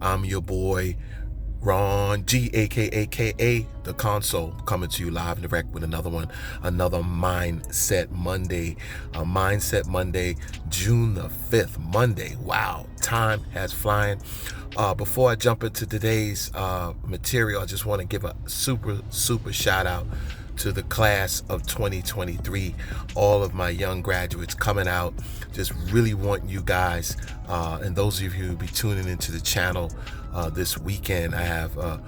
I'm your boy, Ron G, aka The Console, coming to you live and direct with another Mindset Monday. Mindset Monday, June the 5th, Monday. Wow, time has flying. Before I jump into today's material, I just want to give a super shout out to the class of 2023, all of my young graduates coming out. Just really want you guys, and those of you who will be tuning into the channel this weekend, I have a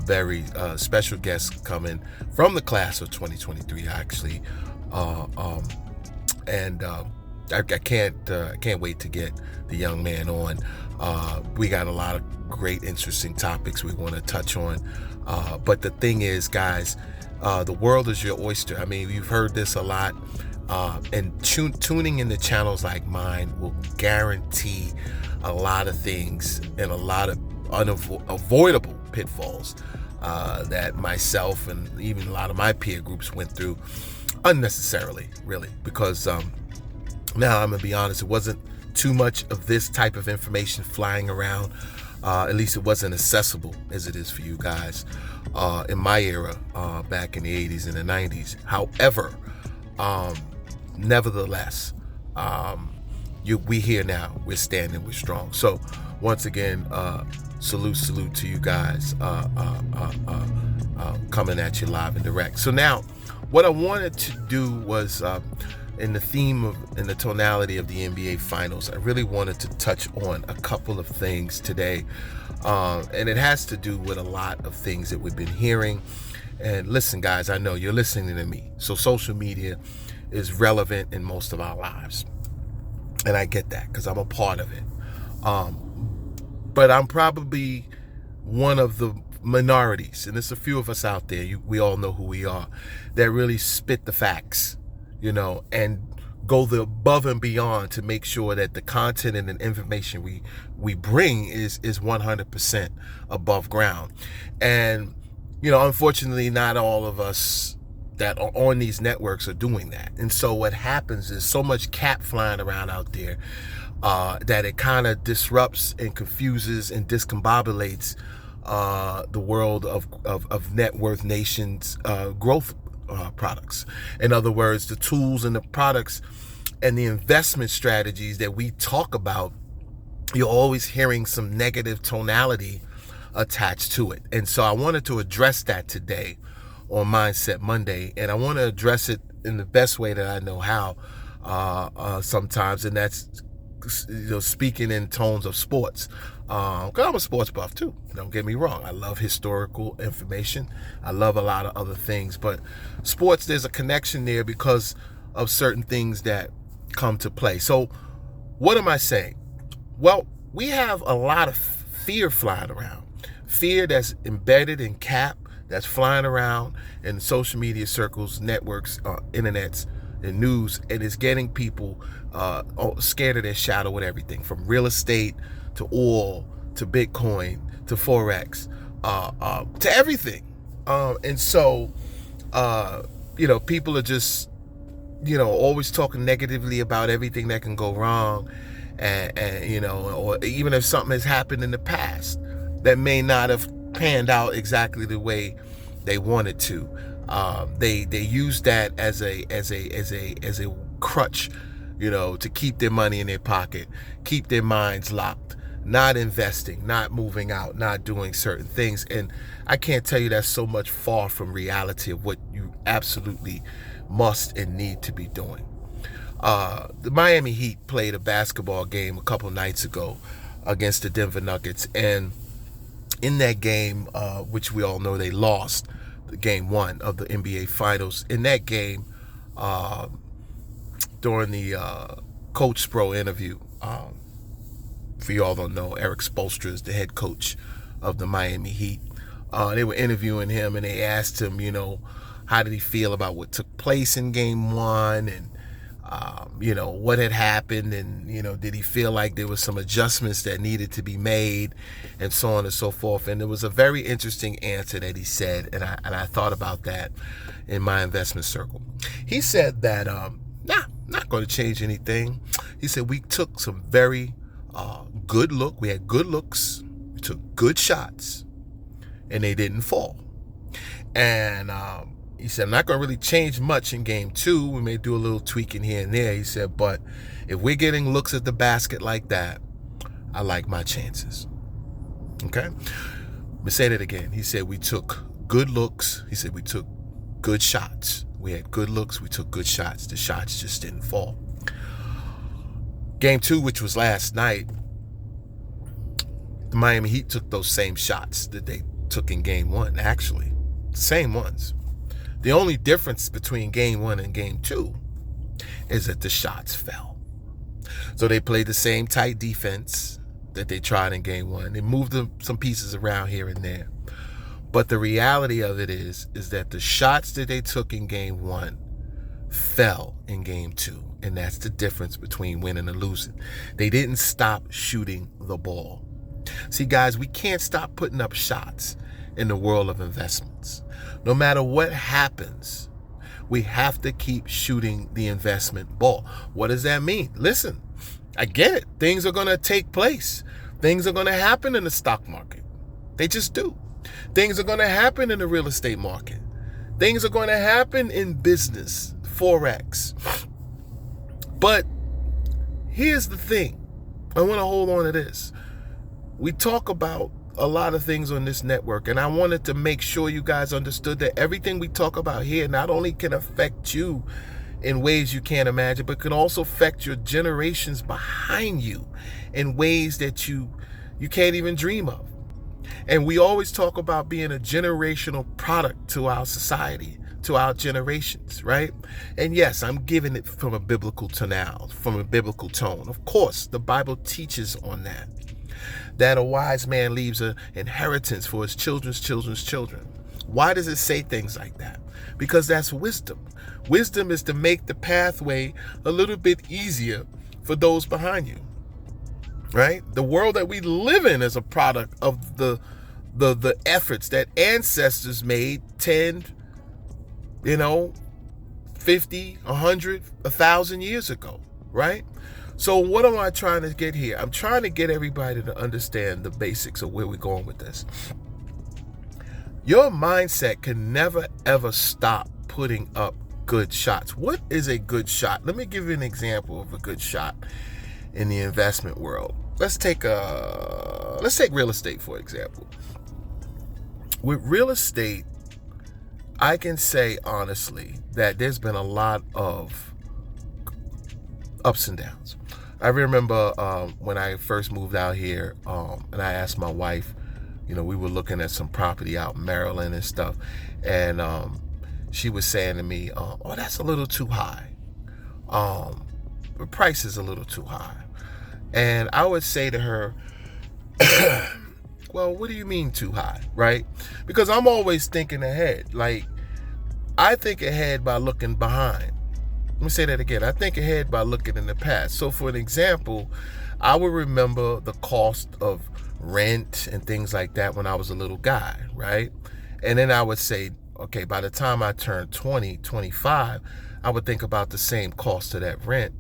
very special guest coming from the class of 2023, actually, and I can't wait to get the young man on. We got a lot of great, interesting topics we want to touch on, but the thing is, guys, the world is your oyster. I mean, you've heard this a lot, and tuning into channels like mine will guarantee a lot of things and a lot of unavoidable pitfalls that myself and even a lot of my peer groups went through unnecessarily, really, because now I'm gonna be honest, it wasn't too much of this type of information flying around. At least it wasn't accessible as it is for you guys in my era, back in the 80s and the 90s. However, nevertheless, we here now, we're standing, we're strong. So once again, salute to you guys coming at you live and direct. So now what I wanted to do was, in the tonality of the NBA Finals, I really wanted to touch on a couple of things today, and it has to do with a lot of things that we've been hearing. And listen, guys, I know you're listening to me, so social media is relevant in most of our lives, and I get that because I'm a part of it. But I'm probably one of the minorities, and there's a few of us out there, we all know who we are, that really spit the facts, and go the above and beyond to make sure that the content and the information we bring is 100% above ground. And, unfortunately, not all of us that are on these networks are doing that. And so what happens is so much cap flying around out there that it kind of disrupts and confuses and discombobulates the world of net worth nations growth products. In other words, the tools and the products and the investment strategies that we talk about, you're always hearing some negative tonality attached to it. And so I wanted to address that today on Mindset Monday, and I want to address it in the best way that I know how sometimes, and that's speaking in tones of sports. I'm a sports buff too, don't get me wrong. I love historical information, I love a lot of other things, but sports, there's a connection there because of certain things that come to play. So what am I saying? Well, we have a lot of fear flying around, fear that's embedded in cap, that's flying around in social media circles, networks, internets, and news, and it's getting people scared of their shadow with everything from real estate to oil to Bitcoin to Forex to everything. And so, people are just, always talking negatively about everything that can go wrong. And or even if something has happened in the past that may not have panned out exactly the way they wanted to. They use that as a crutch, to keep their money in their pocket, keep their minds locked, not investing, not moving out, not doing certain things. And I can't tell you that's so much far from reality of what you absolutely must and need to be doing. The Miami Heat played a basketball game a couple nights ago against the Denver Nuggets, and in that game, which we all know they lost, the game 1 of the NBA Finals, in that game, during the Coach Sproul interview, for you all don't know, Eric Spoelstra is the head coach of the Miami Heat. They were interviewing him, and they asked him, how did he feel about what took place in game 1, and what had happened, and did he feel like there was some adjustments that needed to be made, and so on and so forth. And it was a very interesting answer that he said, and I thought about that in my investment circle. He said that not going to change anything. He said we took some very we had good looks. We took good shots and they didn't fall. And he said, I'm not going to really change much in game 2. We may do a little tweaking here and there. He said, but if we're getting looks at the basket like that, I like my chances. Okay? Let me say that again. He said, we took good looks. He said, we took good shots. We had good looks. We took good shots. The shots just didn't fall. Game 2, which was last night, the Miami Heat took those same shots that they took in game 1, actually. Same ones. The only difference between game 1 and game 2 is that the shots fell. So they played the same tight defense that they tried in game 1. They moved some pieces around here and there. But the reality of it is that the shots that they took in game 1 fell in game 2. And that's the difference between winning and losing. They didn't stop shooting the ball. See, guys, we can't stop putting up shots in the world of investments. No matter what happens, we have to keep shooting the investment ball. What does that mean? Listen, I get it. Things are going to take place. Things are going to happen in the stock market. They just do. Things are going to happen in the real estate market. Things are going to happen in business, Forex. But here's the thing. I want to hold on to this. We talk about a lot of things on this network, and I wanted to make sure you guys understood that everything we talk about here not only can affect you in ways you can't imagine, but can also affect your generations behind you in ways that you can't even dream of. And we always talk about being a generational product to our society, to our generations, right? And yes, I'm giving it from a biblical tonality, from a biblical tone. Of course, the Bible teaches on that a wise man leaves an inheritance for his children's children's children. Why does it say things like that? Because that's wisdom. Wisdom is to make the pathway a little bit easier for those behind you, right? The world that we live in is a product of the efforts that ancestors made 10, 50, 100, 1,000 years ago, right? So what am I trying to get here? I'm trying to get everybody to understand the basics of where we're going with this. Your mindset can never, ever stop putting up good shots. What is a good shot? Let me give you an example of a good shot in the investment world. Let's take real estate, for example. With real estate, I can say honestly that there's been a lot of ups and downs. I remember when I first moved out here, and I asked my wife, we were looking at some property out in Maryland and stuff, and she was saying to me, oh, that's a little too high. The price is a little too high. And I would say to her, well, what do you mean too high, right? Because I'm always thinking ahead. Like, I think ahead by looking behind. Let me say that again. I think ahead by looking in the past. So for an example, I would remember the cost of rent and things like that when I was a little guy, right? And then I would say, okay, by the time I turned 20, 25, I would think about the same cost of that rent.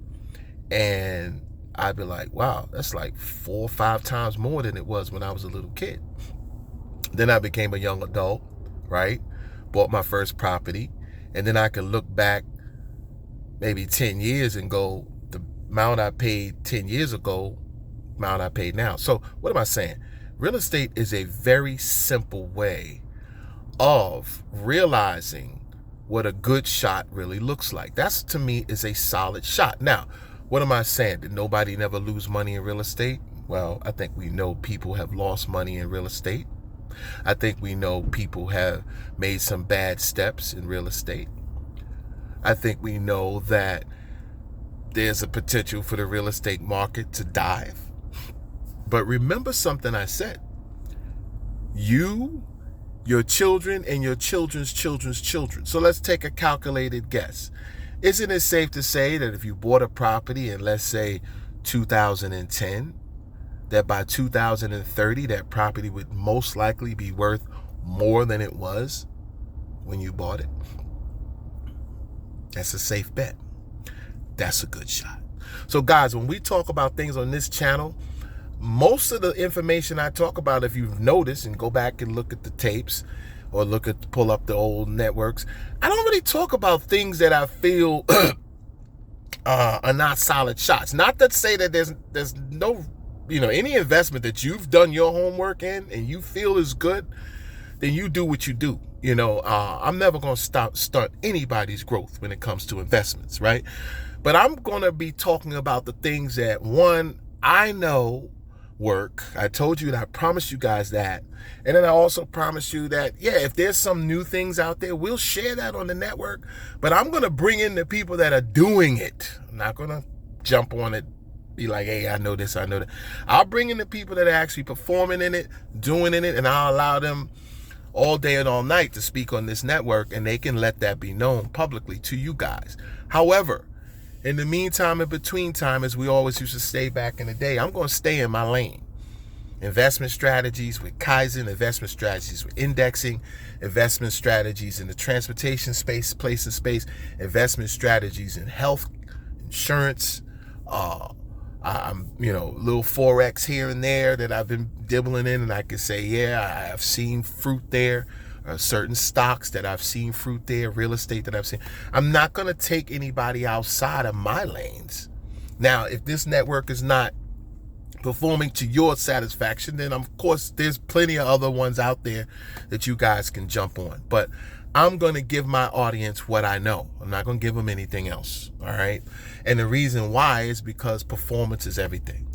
And I'd be like, wow, that's like 4 or 5 times more than it was when I was a little kid. Then I became a young adult, right? Bought my first property. And then I could look back maybe 10 years and go, the amount I paid 10 years ago, amount I paid now. So what am I saying? Real estate is a very simple way of realizing what a good shot really looks like. That's, to me, is a solid shot. Now, what am I saying? Did nobody never lose money in real estate? Well, I think we know people have lost money in real estate. I think we know people have made some bad steps in real estate. I think we know that there's a potential for the real estate market to dive. But remember something I said. You, your children, and your children's children's children. So let's take a calculated guess. Isn't it safe to say that if you bought a property in, let's say, 2010, that by 2030, that property would most likely be worth more than it was when you bought it? That's a safe bet. That's a good shot. So guys, when we talk about things on this channel, most of the information I talk about, if you've noticed and go back and look at the tapes or pull up the old networks, I don't really talk about things that I feel are not solid shots. Not to say that there's no, any investment that you've done your homework in and you feel is good, then you do what you do. I'm never going to stunt anybody's growth when it comes to investments, right? But I'm going to be talking about the things that, one, I know work. I told you that, I promised you guys that. And then I also promised you that, if there's some new things out there, we'll share that on the network. But I'm going to bring in the people that are doing it. I'm not going to jump on it, be like, hey, I know this, I know that. I'll bring in the people that are actually performing in it, doing in it, and I'll allow them all day and all night to speak on this network, and they can let that be known publicly to you guys. However, in the meantime, in between time, as we always used to say back in the day, I'm going to stay in my lane. Investment strategies with Kaizen, investment strategies with indexing, investment strategies in the transportation space, investment strategies in health, insurance, I'm, little Forex here and there that I've been dibbling in, and I can say, I've seen fruit there. Certain stocks that I've seen fruit there, real estate that I've seen. I'm not going to take anybody outside of my lanes. Now, if this network is not performing to your satisfaction, then of course there's plenty of other ones out there that you guys can jump on. But I'm going to give my audience what I know. I'm not going to give them anything else. All right. And the reason why is because performance is everything.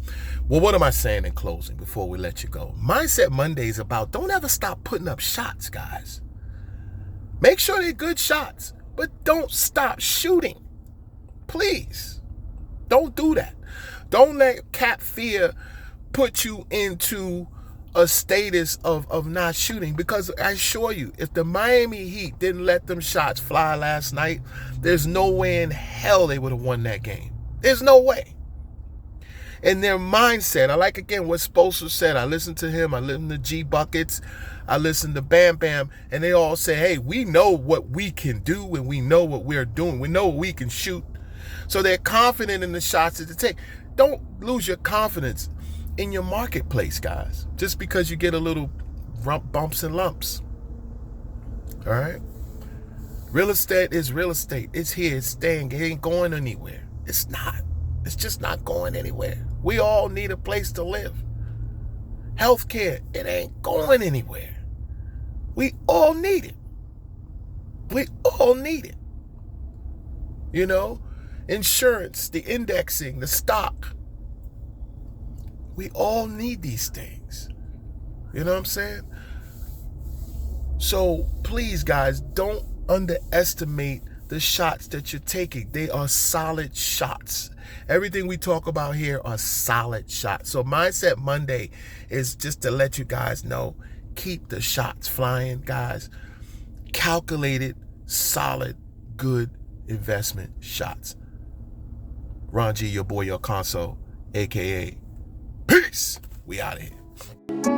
Well, what am I saying in closing before we let you go? Mindset Monday is about, don't ever stop putting up shots, guys. Make sure they're good shots, but don't stop shooting. Please. Don't do that. Don't let cap fear put you into a status of not shooting, because I assure you, if the Miami Heat didn't let them shots fly last night, there's no way in hell they would have won that game. There's no way. And their mindset, I like, again, what Spoelstra said. I listened to him. I listened to G Buckets. I listened to Bam Bam. And they all say, hey, we know what we can do and we know what we're doing. We know what we can shoot. So they're confident in the shots that they take. Don't lose your confidence in your marketplace, guys, just because you get a little bumps and lumps. All right? Real estate is real estate. It's here. It's staying. It ain't going anywhere. It's not. It's just not going anywhere. We all need a place to live. Healthcare, it ain't going anywhere. We all need it. We all need it. Insurance, the indexing, the stock. We all need these things. You know what I'm saying? So please, guys, don't underestimate the shots that you're taking. They are solid shots. Everything we talk about here are solid shots. So Mindset Monday is just to let you guys know, keep the shots flying, guys. Calculated, solid, good investment shots. Ron G, your boy, your console, a.k.a. Peace. We out of here.